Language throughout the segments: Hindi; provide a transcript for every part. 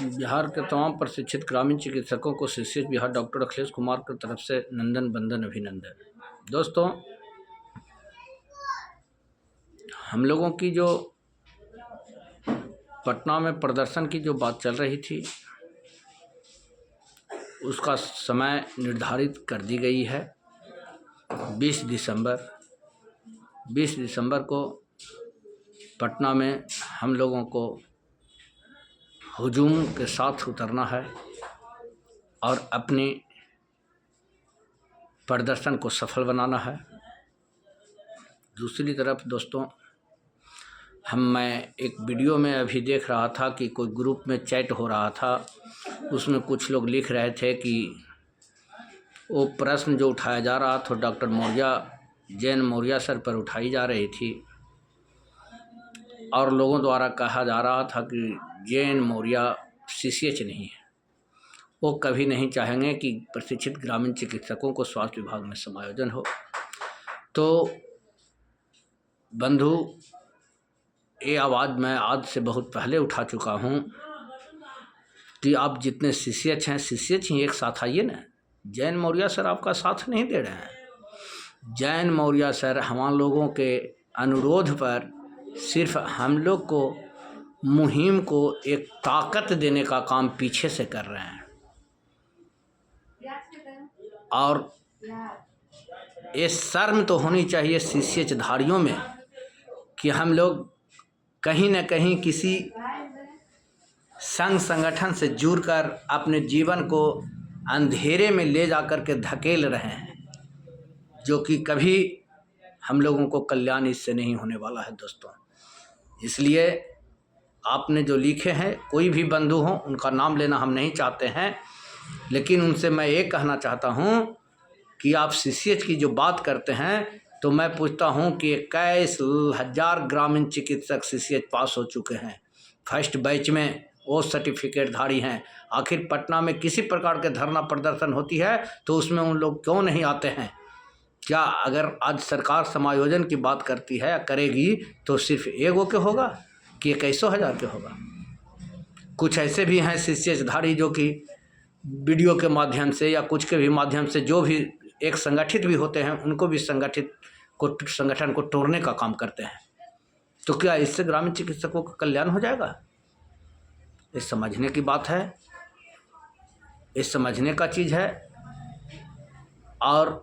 बिहार के तमाम प्रशिक्षित ग्रामीण चिकित्सकों को CCH बिहार डॉक्टर अखिलेश कुमार की तरफ से नंदन बंदन अभिनंदन। दोस्तों, हम लोगों की जो पटना में प्रदर्शन की जो बात चल रही थी उसका समय निर्धारित कर दी गई है 20 दिसंबर को पटना में हम लोगों को हुजूम के साथ उतरना है और अपने प्रदर्शन को सफल बनाना है। दूसरी तरफ दोस्तों, मैं एक वीडियो में अभी देख रहा था कि कोई ग्रुप में चैट हो रहा था, उसमें कुछ लोग लिख रहे थे कि वो प्रश्न जो उठाया जा रहा था डॉक्टर मौर्य जैन मौर्य सर पर उठाई जा रही थी और लोगों द्वारा कहा जा रहा था कि जैन मौर्य CCH नहीं है। वो कभी नहीं चाहेंगे कि प्रशिक्षित ग्रामीण चिकित्सकों को स्वास्थ्य विभाग में समायोजन हो। तो बंधु, ये आवाज़ मैं आज से बहुत पहले उठा चुका हूँ कि आप जितने CCH हैं, CCH ही एक साथ आइए ना। जैन मौर्य सर आपका साथ नहीं दे रहे हैं। जैन मौर्य सर हम लोगों के अनुरोध पर सिर्फ हम लोग को मुहिम को एक ताकत देने का काम पीछे से कर रहे हैं और ये शर्म तो होनी चाहिए CCH धारियों में कि हम लोग कहीं न कहीं किसी संघ संगठन से जुड़कर अपने जीवन को अंधेरे में ले जाकर के धकेल रहे हैं, जो कि कभी हम लोगों को कल्याण इससे नहीं होने वाला है दोस्तों। इसलिए आपने जो लिखे हैं, कोई भी बंधु हो, उनका नाम लेना हम नहीं चाहते हैं, लेकिन उनसे मैं ये कहना चाहता हूँ कि आप CCH की जो बात करते हैं तो मैं पूछता हूँ कि 21,000 ग्रामीण चिकित्सक CCH पास हो चुके हैं। फर्स्ट बैच में वो सर्टिफिकेट धारी हैं। आखिर पटना में किसी प्रकार के धरना प्रदर्शन होती है तो उसमें उन लोग क्यों नहीं आते हैं? क्या अगर आज सरकार समायोजन की बात करती है, करेगी, तो सिर्फ एगो के होगा कि 21,000 के होगा? कुछ ऐसे भी हैं CCH धारी जो कि वीडियो के माध्यम से या कुछ के भी माध्यम से जो भी एक संगठित भी होते हैं, उनको भी संगठन को तोड़ने का काम करते हैं। तो क्या इससे ग्रामीण चिकित्सकों का कल्याण हो जाएगा? ये समझने की बात है, ये समझने का चीज़ है। और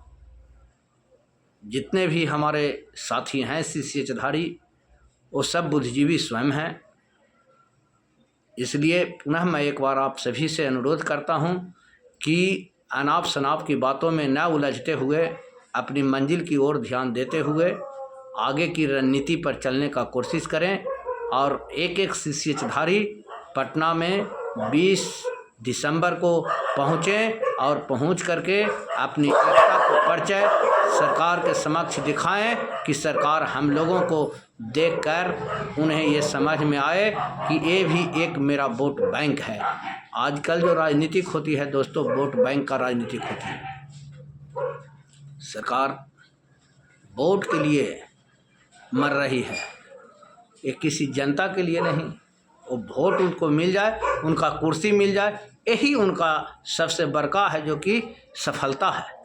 जितने भी हमारे साथी हैं CCH धारी, वो सब बुद्धिजीवी स्वयं हैं। इसलिए पुनः मैं एक बार आप सभी से अनुरोध करता हूं कि अनाप शनाप की बातों में न उलझते हुए अपनी मंजिल की ओर ध्यान देते हुए आगे की रणनीति पर चलने का कोशिश करें और एक एक CCH धारी पटना में 20 दिसंबर को पहुँचें और पहुँच करके अपनी एकता को परिचय सरकार के समक्ष दिखाएं कि सरकार हम लोगों को देखकर उन्हें ये समझ में आए कि ये भी एक मेरा वोट बैंक है। आजकल जो राजनीतिक होती है दोस्तों, वोट बैंक का राजनीतिक होती है। सरकार वोट के लिए मर रही है, ये किसी जनता के लिए नहीं। वो वोट उनको मिल जाए, उनका कुर्सी मिल जाए, यही उनका सबसे बड़का है, जो कि सफलता है।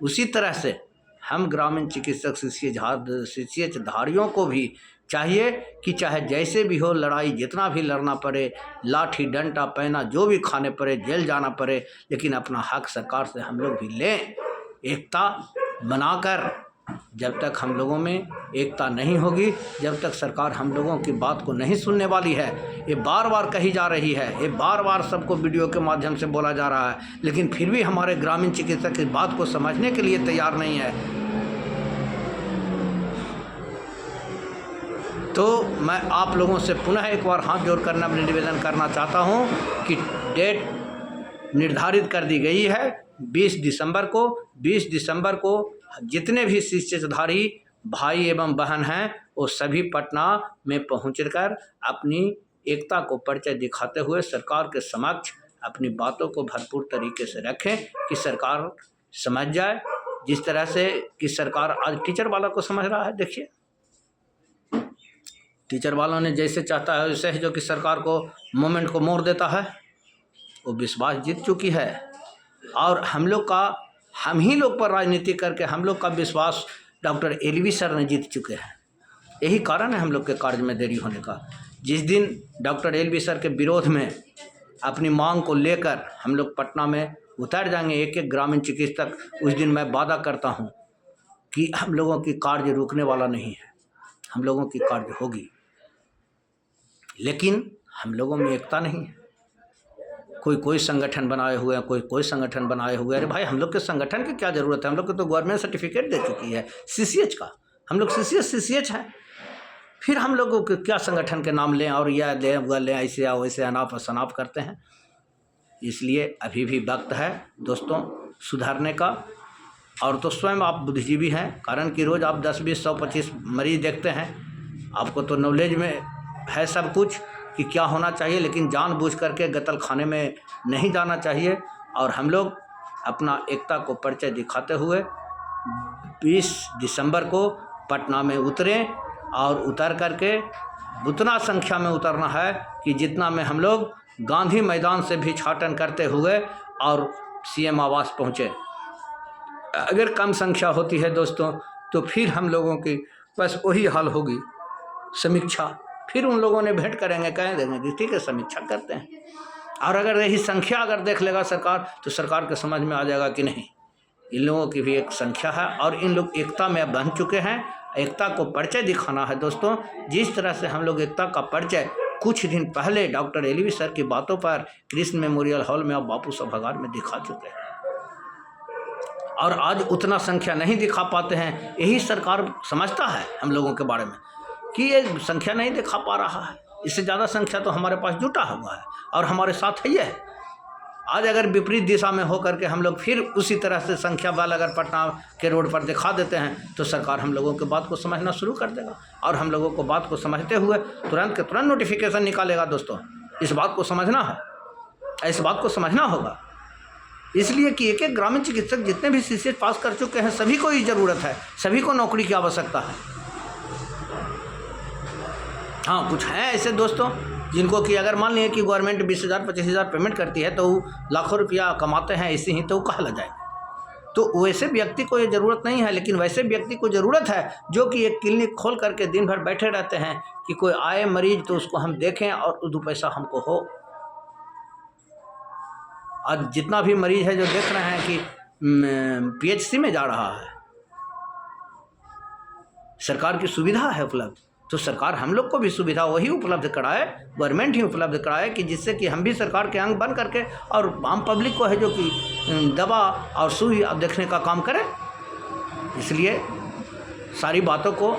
उसी तरह से हम ग्रामीण चिकित्सक CCH धारियों को भी चाहिए कि चाहे जैसे भी हो, लड़ाई जितना भी लड़ना पड़े, लाठी डंडा पैना जो भी खाने पड़े, जेल जाना पड़े, लेकिन अपना हक सरकार से हम लोग भी लें। एकता बनाकर जब तक हम लोगों में एकता नहीं होगी, जब तक सरकार हम लोगों की बात को नहीं सुनने वाली है, ये बार बार कही जा रही है, ये बार बार सबको वीडियो के माध्यम से बोला जा रहा है, लेकिन फिर भी हमारे ग्रामीण चिकित्सक इस बात को समझने के लिए तैयार नहीं है। तो मैं आप लोगों से पुनः एक बार हाथ जोड़कर निवेदन करना चाहता हूँ कि डेट निर्धारित कर दी गई है 20 दिसंबर को। 20 दिसंबर को जितने भी CCH धारी भाई एवं बहन हैं, वो सभी पटना में पहुंचकर अपनी एकता को परिचय दिखाते हुए सरकार के समक्ष अपनी बातों को भरपूर तरीके से रखें कि सरकार समझ जाए। जिस तरह से कि सरकार आज टीचर वाला को समझ रहा है। देखिए, टीचर वालों ने जैसे चाहता है वैसे ही जो कि सरकार को मोमेंट को मोड़ देता है। वो विश्वास जीत चुकी है। और हम ही लोग पर राजनीति करके हम लोग का विश्वास डॉक्टर एलवी सर ने जीत चुके हैं। यही कारण है हम लोग के कार्य में देरी होने का। जिस दिन डॉक्टर एलवी सर के विरोध में अपनी मांग को लेकर हम लोग पटना में उतर जाएंगे, एक एक ग्रामीण चिकित्सक, उस दिन मैं वादा करता हूं कि हम लोगों की कार्य रुकने वाला नहीं है, हम लोगों की कार्य होगी। लेकिन हम लोगों में एकता नहीं है। कोई संगठन बनाए हुए हैं, कोई संगठन बनाए हुए हैं। अरे भाई, हम लोग के संगठन की क्या ज़रूरत है? हम लोग को तो गवर्नमेंट सर्टिफिकेट दे चुकी है CCH का, हम लोग CCH हैं। फिर हम लोगों को क्या संगठन के नाम लें और यह लें वह लें, ऐसे या वैसे अनाप शनाप करते हैं। इसलिए अभी भी वक्त है दोस्तों सुधारने का। और तो स्वयं आप बुद्धिजीवी हैं, कारण कि रोज़ आप 10, 20, 100, 25 मरीज देखते हैं। आपको तो नॉलेज में है सब कुछ कि क्या होना चाहिए, लेकिन जानबूझ करके गतल खाने में नहीं जाना चाहिए। और हम लोग अपना एकता को परिचय दिखाते हुए 20 दिसंबर को पटना में उतरें और उतर करके उतना संख्या में उतरना है कि जितना में हम लोग गांधी मैदान से भी छाटन करते हुए और CM आवास पहुँचे। अगर कम संख्या होती है दोस्तों तो फिर हम लोगों की बस वही हाल होगी, समीक्षा। फिर उन लोगों ने भेंट करेंगे, कह देंगे कि ठीक है समीक्षा करते हैं। और अगर यही संख्या अगर देख लेगा सरकार तो सरकार के समझ में आ जाएगा कि नहीं, इन लोगों की भी एक संख्या है और इन लोग एकता में बन चुके हैं। एकता को परिचय दिखाना है दोस्तों। जिस तरह से हम लोग एकता का परिचय कुछ दिन पहले डॉक्टर एलवी सर की बातों पर कृष्ण मेमोरियल हॉल में और बापू सभागार में दिखा चुके हैं, और आज उतना संख्या नहीं दिखा पाते हैं। यही सरकार समझता है हम लोगों के बारे में कि ये संख्या नहीं दिखा पा रहा है, इससे ज़्यादा संख्या तो हमारे पास जुटा हुआ है और हमारे साथ है ये। आज अगर विपरीत दिशा में होकर के हम लोग फिर उसी तरह से संख्या बल अगर पटना के रोड पर दिखा देते हैं तो सरकार हम लोगों के बात को समझना शुरू कर देगा और हम लोगों को बात को समझते हुए तुरंत के तुरंत नोटिफिकेशन निकालेगा। दोस्तों इस बात को समझना है, इस बात को समझना होगा। इसलिए कि एक एक ग्रामीण चिकित्सक जितने भी CCH पास कर चुके हैं सभी को ही ज़रूरत है, सभी को नौकरी की आवश्यकता है। हाँ, कुछ हैं ऐसे दोस्तों जिनको कि अगर मान लिया कि गवर्नमेंट 20,000 25,000 पेमेंट करती है तो लाखों रुपया कमाते हैं इसी ही, तो कहला जाए। तो वैसे व्यक्ति को ये ज़रूरत नहीं है, लेकिन वैसे व्यक्ति को ज़रूरत है जो कि एक क्लिनिक खोल करके दिन भर बैठे रहते हैं कि कोई आए मरीज तो उसको हम देखें और 2 पैसा हमको हो। आज जितना भी मरीज है जो देख रहे हैं कि PHC में जा रहा है, सरकार की सुविधा है उपलब्ध, तो सरकार हम लोग को भी सुविधा वही उपलब्ध कराए, गवर्नमेंट ही उपलब्ध कराए कि जिससे कि हम भी सरकार के अंग बन करके और आम पब्लिक को है जो कि दवा और सुई देखने का काम करें। इसलिए सारी बातों को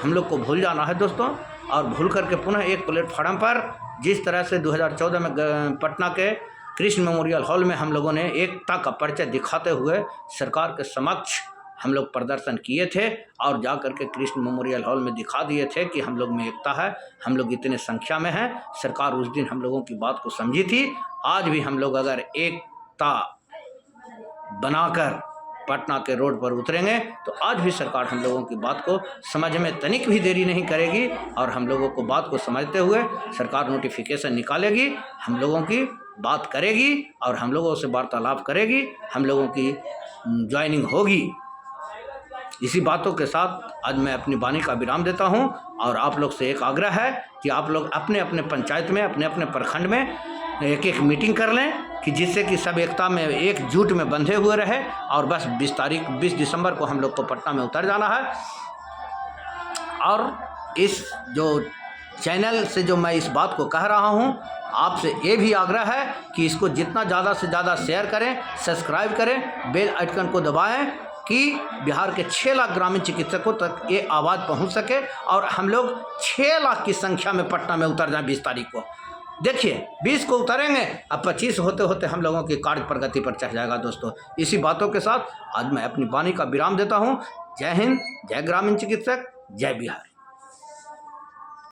हम लोग को भूल जाना है दोस्तों, और भूल करके पुनः एक प्लेटफार्म पर जिस तरह से 2014 में पटना के कृष्ण मेमोरियल हॉल में हम लोगों ने एकता का परिचय दिखाते हुए सरकार के समक्ष हम लोग प्रदर्शन किए थे और जा कर के कृष्ण मेमोरियल हॉल में दिखा दिए थे कि हम लोग में एकता है, हम लोग इतने संख्या में हैं। सरकार उस दिन हम लोगों की बात को समझी थी। आज भी हम लोग अगर एकता बनाकर पटना के रोड पर उतरेंगे तो आज भी सरकार हम लोगों की बात को समझ में तनिक भी देरी नहीं करेगी और हम लोगों को बात को समझते हुए सरकार नोटिफिकेशन निकालेगी, हम लोगों की बात करेगी और हम लोगों से वार्तालाप करेगी, हम लोगों की ज्वाइनिंग होगी। इसी बातों के साथ आज मैं अपनी वाणी का विराम देता हूं और आप लोग से एक आग्रह है कि आप लोग अपने अपने पंचायत में, अपने अपने प्रखंड में एक एक मीटिंग कर लें कि जिससे कि सब एकता में एकजुट में बंधे हुए रहे। और बस 20 दिसंबर को हम लोग को पटना में उतर जाना है। और इस जो चैनल से जो मैं इस बात को कह रहा हूं, आपसे ये भी आग्रह है कि इसको जितना ज़्यादा से ज़्यादा शेयर करें, सब्सक्राइब करें, बेल आइकन को दबाएं कि बिहार के 6 लाख ग्रामीण चिकित्सकों तक ये आवाज़ पहुंच सके और हम लोग 6 लाख की संख्या में पटना में उतर जाएं 20 तारीख को। देखिए 20 को उतरेंगे, अब 25 होते होते हम लोगों की कार्य प्रगति पर चढ़ जाएगा दोस्तों। इसी बातों के साथ आज मैं अपनी वाणी का विराम देता हूँ। जय हिंद, जय ग्रामीण चिकित्सक, जय बिहार।